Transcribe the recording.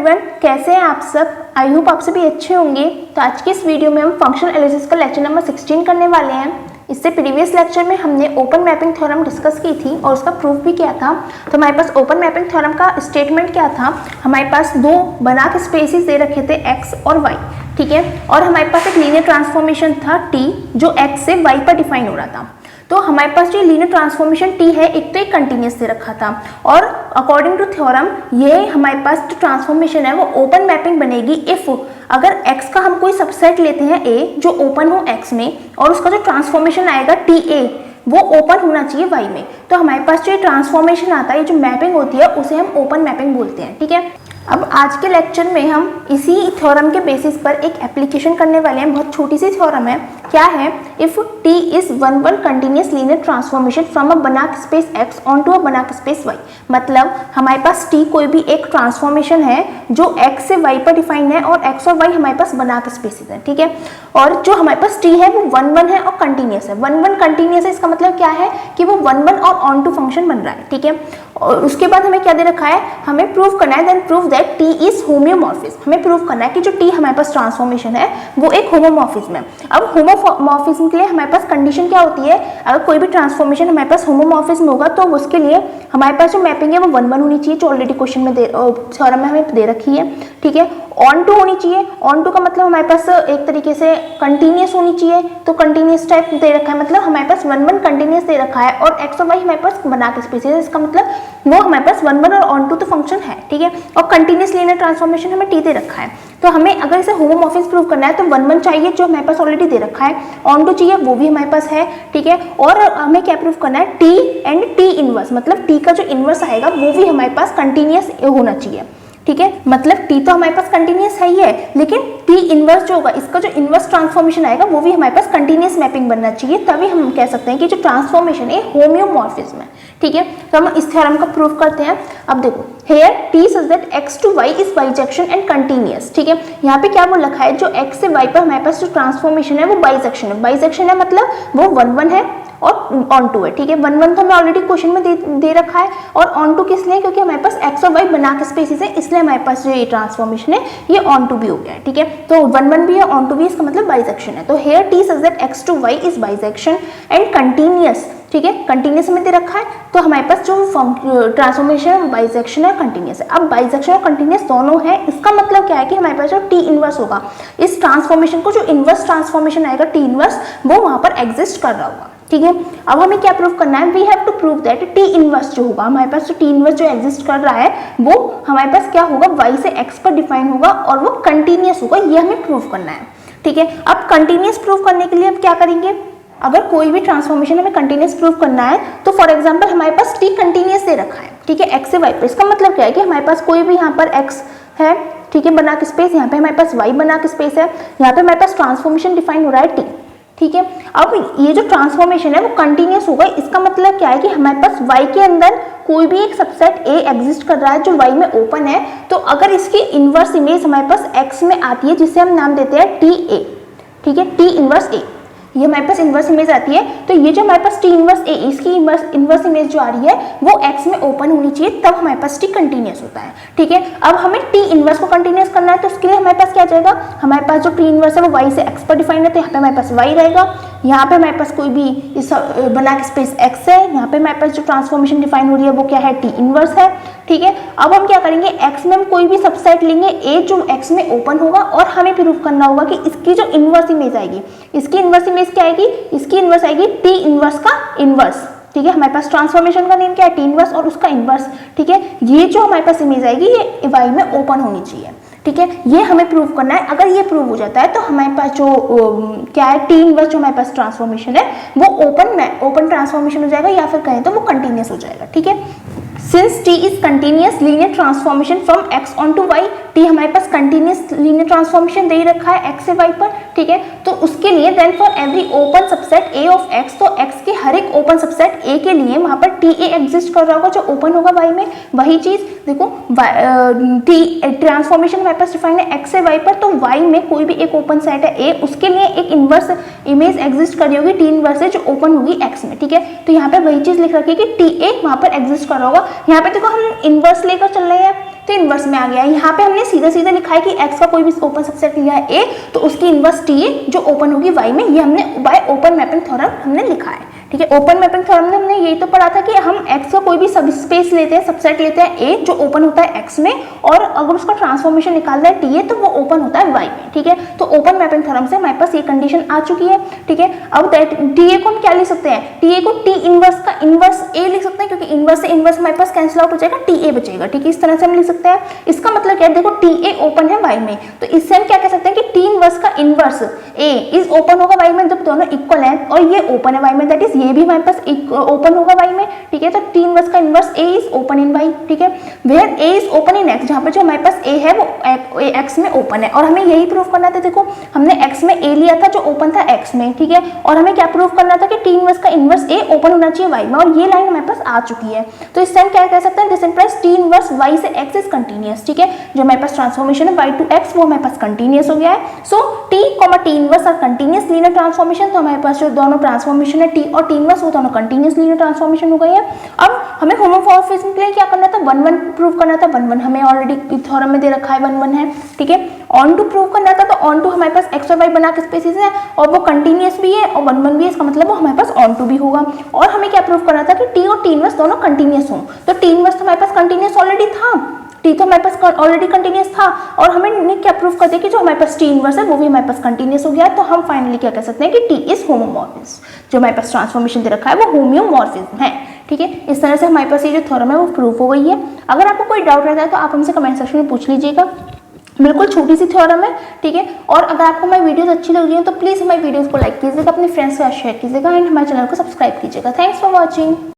Everyone, कैसे हैं आप सब। आई होप आप सभी अच्छे होंगे। तो आज के इस वीडियो में हम फंक्शनल एनालिसिस का लेक्चर नंबर 16 करने वाले हैं। इससे प्रीवियस लेक्चर में हमने ओपन मैपिंग थ्योरम डिस्कस की थी और उसका प्रूफ भी किया था। तो हमारे पास ओपन मैपिंग थ्योरम का स्टेटमेंट क्या था, हमारे पास दो बनाक स्पेसिस दे रखे थे x और y, ठीक है, और हमारे पास एक लीनियर ट्रांसफॉर्मेशन था t जो x से y पर डिफाइन हो रहा था। तो हमारे पास जो लीनियर ट्रांसफॉर्मेशन t है, एक तो एक कंटिन्यूस दे रखा था और अकॉर्डिंग टू थ्योरम ये हमारे पास जो ट्रांसफॉर्मेशन है वो ओपन मैपिंग बनेगी इफ अगर x का हम कोई सबसेट लेते हैं a जो ओपन हो x में और उसका जो ट्रांसफॉर्मेशन आएगा ta वो ओपन होना चाहिए y में। तो हमारे पास जो ट्रांसफॉर्मेशन आता है, जो मैपिंग होती है, उसे हम ओपन मैपिंग बोलते हैं, ठीक है। अब आज के लेक्चर में हम इसी थ्योरम के बेसिस पर एक एप्लीकेशन करने वाले हैं। बहुत छोटी सी थ्योरम है। क्या है, if t is one continuous linear transformation from a बनाक स्पेस x ऑनटू अ बनाक स्पेस y। मतलब हमारे पास t कोई भी एक ट्रांसफॉर्मेशन है जो x से y पर डिफाइन है और x और y हमारे पास बनाक स्पेसिस है, ठीक है। और जो हमारे पास t है वो 1 है और कंटिन्यूस है। 1 कंटिन्यूस है, इसका मतलब क्या है कि वो 1 और ऑन टू फंक्शन बन रहा है, ठीक है। और उसके बाद हमें क्या दे रखा है, हमें प्रूव करना है, then prove that t is homeomorphism. हमें प्रूव करना है कि जो t हमारे पास ट्रांसफॉर्मेशन है वो एक होमोमॉर्फिज्म है। अब होमोमॉर्फिज्म के लिए हमारे पास कंडीशन क्या होती है, अगर कोई भी ट्रांसफॉर्मेशन हमारे पास होमोमॉर्फिज्म होगा तो उसके लिए हमारे पास जो मैपिंग है वो 1 होनी चाहिए, जो ऑलरेडी क्वेश्चन में थ्योरम में हमें दे रखी है, ठीक है। ऑन टू होनी चाहिए। ऑन टू का मतलब हमारे पास एक तरीके से कंटिन्यूस होनी चाहिए, तो कंटिन्यूस टाइप दे रखा है, मतलब हमारे पास 1 कंटिन्यूस दे रखा है और x और y हमारे पास बनाक स्पेसिस है, इसका मतलब वो हमारे पास 1 और ऑन टू तो फंक्शन है, ठीक है। और कंटिन्यूस लीनियर ट्रांसफॉर्मेशन हमें t दे रखा है। तो हमें अगर इसे होमोमॉर्फिज्म प्रूव करना है तो 1 चाहिए जो हमारे पास ऑलरेडी दे रखा है, ऑन टू चाहिए वो भी हमारे पास है, ठीक है। और हमें क्या प्रूव करना है, t एंड t इनवर्स, मतलब t का जो इनवर्स आएगा वो भी हमारे पास कंटिन्यूस होना चाहिए, ठीक है। मतलब t तो हमारे पास कंटिन्यूस है ही है, लेकिन t इनवर्स जो होगा, इसका जो इनवर्स ट्रांसफॉर्मेशन आएगा वो भी हमारे पास कंटिन्यूस मैपिंग बनना चाहिए, तभी हम कह सकते हैं कि जो ट्रांसफॉर्मेशन है होम्योमॉर्फिज्म है, ठीक है। तो हम इस थ्योरम का प्रूव करते हैं। अब देखो, here t says that x to y is bisection and continuous, ठीक है। यहाँ पे क्या बोल रखा है, जो x से y पर हमारे पास जो ट्रांसफॉर्मेशन है वो बाइसेक्शन है। बाइसेक्शन है मतलब वो 1 है और ऑन टू है, ठीक है। 1 तो हमें ऑलरेडी क्वेश्चन में दे रखा है और ऑन टू किस लिए, क्योंकि हमारे पास x और y बनाक स्पेसिस है, इसलिए हमारे पास जो ये ट्रांसफॉर्मेशन है ये ऑन टू भी हो गया है, ठीक है। तो 1 भी है, ऑन टू भी, इसका मतलब बाइसेक्शन है। तो here t says that x to y is bisection and continuous, ठीक है। कंटिन्यूस में दे रखा है, तो हमारे पास जो ट्रांसफॉर्मेशन है बाइसेक्शन है, कंटिन्यूस है। अब बाइसेक्शन और कंटिन्यूस दोनों है, इसका मतलब क्या है कि हमारे पास जो t इनवर्स होगा, इस ट्रांसफॉर्मेशन को जो इनवर्स ट्रांसफॉर्मेशन आएगा t इनवर्स, वो वहां पर एग्जिस्ट कर रहा होगा, ठीक है। अब हमें क्या प्रूव करना है, we have to prove that t inverse जो होगा, हमारे पास जो t इनवर्स जो एग्जिस्ट कर रहा है वो हमारे पास क्या होगा, y से x पर डिफाइन होगा और वो कंटिन्यूस होगा, ये हमें प्रूव करना है, ठीक है। अब कंटिन्यूस प्रूव करने के लिए हम क्या करेंगे, अगर कोई भी ट्रांसफॉर्मेशन हमें कंटिन्यूस प्रूव करना है तो फॉर एग्जांपल हमारे पास t कंटिन्यूस दे रखा है, ठीक है, x से y पर। इसका मतलब क्या है कि हमारे पास कोई भी यहाँ पर x है, ठीक है, बनाक स्पेस, यहाँ पे हमारे पास y बनाक स्पेस है, यहाँ पे हमारे पास ट्रांसफॉर्मेशन डिफाइन हो रहा है t, ठीक है। अब ये जो ट्रांसफॉर्मेशन है वो कंटिन्यूस होगा, इसका मतलब क्या है कि हमारे पास y के अंदर कोई भी एक सबसेट a एग्जिस्ट कर रहा है जो y में ओपन है, तो अगर इसकी इनवर्स इमेज हमारे पास x में आती है, जिसे हम नाम देते हैं ta, ठीक है, t इनवर्स a, ये हमारे पास इनवर्स इमेज आती है, तो ये जो हमारे पास t इनवर्स a, इसकी इनवर्स इमेज जो आ रही है वो x में ओपन होनी चाहिए, तब हमारे पास t कंटिन्यूस होता है, ठीक है। अब हमें t इनवर्स को कंटिन्यूस करना है, तो उसके लिए हमारे पास क्या जाएगा, हमारे पास जो t इनवर्स है वो y से x पर डिफाइन है, तो यहाँ पे हमारे पास y रहेगा, यहाँ पे हमारे पास कोई भी इस बनाक स्पेस x है, यहाँ पे हमारे पास जो ट्रांसफॉर्मेशन डिफाइन हो रही है वो क्या है, t इनवर्स है, ठीक है। अब हम क्या करेंगे, x में हम कोई भी सबसेट लेंगे a जो x में ओपन होगा और हमें प्रूफ करना होगा कि इसकी जो इनवर्स इमेज आएगी, इसकी इनवर्स इमेज क्या आएगी, इसकी इनवर्स आएगी t इनवर्स का इनवर्स, ठीक है। हमारे पास ट्रांसफॉर्मेशन का नेम क्या है, t इनवर्स और उसका इनवर्स, ठीक है। ये जो हमारे पास इमेज आएगी ये y में ओपन होनी चाहिए, ठीक है। ये हमें प्रूव करना है। अगर ये प्रूव हो जाता है तो हमारे पास जो क्या है, t इनवर्स जो हमारे पास ट्रांसफॉर्मेशन है वो ओपन ट्रांसफॉर्मेशन हो जाएगा, या फिर कहें तो वो कंटिन्यूस हो जाएगा, ठीक है। Since t is continuous linear transformation from x onto y, t हमारे पास कंटिन्यूस लीनियर ट्रांसफॉर्मेशन दे रखा है x से y पर, ठीक है। तो उसके लिए then for every open subset a of x, तो x के हर एक ओपन सबसेट a के लिए वहां पर ta एग्जिस्ट कर रहा होगा जो ओपन होगा y में। वही चीज देखो, t ट्रांसफॉर्मेशन हमारे पास डिफाइन है x से y पर, तो y में कोई भी एक ओपन सेट है a, उसके लिए एक इनवर्स इमेज एग्जिस्ट कर रही होगी t इनवर्स है जो ओपन होगी x में, ठीक है। तो यहाँ पे वही चीज लिख रखी है कि ta वहां पर एग्जिस्ट कर रहा होगा। यहाँ पे देखो हम इनवर्स लेकर चल रहे हैं, तो इनवर्स में आ गया। यहाँ पे हमने सीधा सीधा लिखा है कि x का कोई भी ओपन सबसेट लिया है A, तो उसकी इनवर्स TA जो ओपन होगी Y में, ये हमने बाय ओपन मैपिंग थ्योरम हमने लिखा है। ठीक है, ओपन मैपिंग थ्योरम में हमने यही तो पढ़ा था कि हम x का कोई भी सब स्पेस लेते हैं, सबसेट लेते हैं A जो ओपन होता है x में, और अगर उसका ट्रांसफॉर्मेशन निकालना है TA तो वो ओपन होता है Y में। ठीक है, तो ओपन मैपिंग थ्योरम से हमारे पास ये कंडीशन आ चुकी है। ठीक है, अब TA को हम क्या लिख सकते हैं, TA को T इनवर्स का इनवर्स A लिख सकते हैं, क्योंकि इनवर्स से इनवर्स हमारे पास कैंसिल आउट हो जाएगा, TA बचेगा। ठीक है, इस तरह से हम लिख सकते हैं। इसका मतलब क्या है, देखो TA ओपन है Y में, तो इससे हम क्या कह सकते हैं कि T इनवर्स का इनवर्स A इज ओपन होगा Y में जब दोनों इक्वल है, और ये ओपन है Y में, दैट इज ये भी हमारे पास ओपन होगा Y में। ठीक है, तो T इनवर्स का inverse A is open in Y। ठीक है, where A is open in X, जहां पे जो हमारे पास A है वो X में ओपन है, और हमें यही प्रूव करना था। देखो हमने X में A लिया था जो ओपन था X में। ठीक है, और हमें क्या प्रूव करना था कि T इनवर्स का इनवर्स A ओपन होना चाहिए Y में, और ये लाइन हमारे पास आ चुकी है। तो इस टाइम क्या कह सकते हैं, this implies T inverse Y से X इज कंटीन्यूअस। ठीक है, जो हमारे पास ट्रांसफॉर्मेशन है Y टू X वो हमारे पास कंटीन्यूअस हो गया है। सो T T इनवर्स और कंटीन्यूअस लीनियर ट्रांसफॉर्मेशन, तो हमारे पास जो दोनों ट्रांसफॉर्मेशन है T और T इनवर्स वो दोनों कंटीन्यूअस लीनियर ट्रांसफॉर्मेशन हो गई है। अब हमें होमोमॉर्फिज्म के लिए क्या करना था, 1-1 प्रूव करना था। 1-1 हमें ऑलरेडी थ्योरम में दे रखा है, 1-1 है। ठीक है, ऑन टू प्रूव करना था, तो ऑन टू हमारे पास x और y बना के स्पेसिस है, और वो कंटीन्यूअस भी है और 1-1 भी है, इसका मतलब वो हमारे पास ऑन टू भी होगा। और हमें क्या प्रूव करना था कि T और T इनवर्स दोनों कंटीन्यूअस हों, तो T इनवर्स तो हमारे पास कंटीन्यूअस ऑलरेडी था, T तो हमारे पास ऑलरेडी कंटीन्यूअस था, और हमें क्या प्रूफ कर दिया कि जो हमारे पास T इनवर्स है वो भी हमारे पास कंटीन्यूअस हो गया है। तो हम फाइनली क्या कह सकते हैं कि T इज होमोमॉर्फिज्म, जो हमारे पास ट्रांसफॉर्मेशन दे रखा है वो होम्योमॉर्फिज्म है। ठीक है, इस तरह से हमारे पास ये जो थ्योरम है वो प्रूफ हो गई है। अगर आपको कोई डाउट रहता है तो आप हमसे कमेंट सेक्शन में पूछ लीजिएगा, बिल्कुल छोटी सी थ्योरम है। ठीक है, और अगर आपको हमारी वीडियोस अच्छी लग रही है तो प्लीज़ हमारी वीडियोस को लाइक कीजिएगा, अपने फ्रेंड्स के साथ शेयर कीजिएगा, एंड हमारे चैनल को सब्सक्राइब कीजिएगा। Thanks for watching.